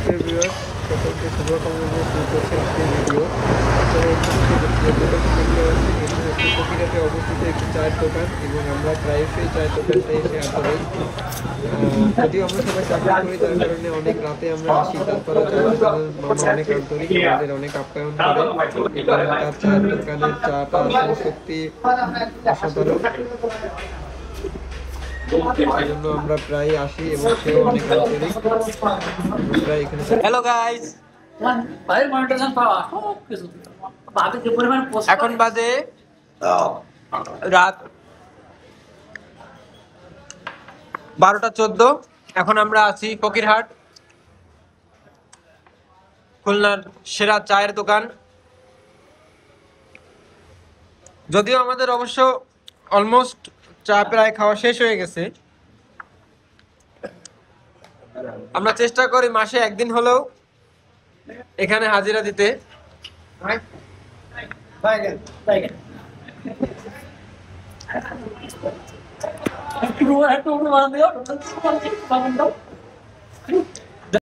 সুপ্রিয় ভিউয়ার্স, সকলকে শুভকামনা নিয়ে শুরু করছি আজকের ভিডিও। আপনারা এই মুহূর্তে যে দোকানটি দেখতে পাচ্ছেন, এটি হচ্ছে ফকিরহাটে অবস্থিত একটি চায়ের দোকান এবং আমরা প্রায়শই চায়ের দোকানটায় এসে আড্ডা দিই। যদিও আমরা সবাই চাকরি করি, তার কারণে অনেক রাতে আমরা আসি, তারপরেও চায়ের দোকানের মামা অনেক আন্তরিক, আমাদের অনেক আপ্যায়ন করে এবং তার চায়ের দোকানের চাটা আসলে সত্যি অসাধারণ। এই জন্য আমরা প্রায় আসি এবং সেও অনেক আন্তরিক। আমরা এখানে হ্যালো গাইস, এখন বাজে রাত 12:14। এখন আমরা আছি ফকিরহাট, খুলনার সেরা চায়ের দোকান। যদিও আমাদের অবশ্য অলমোস্ট চা প্রায় খাওয়া শেষ হয়ে গেছে, আমরা চেষ্টা করি মাসে একদিন হলেও এখানে হাজিরা দিতে।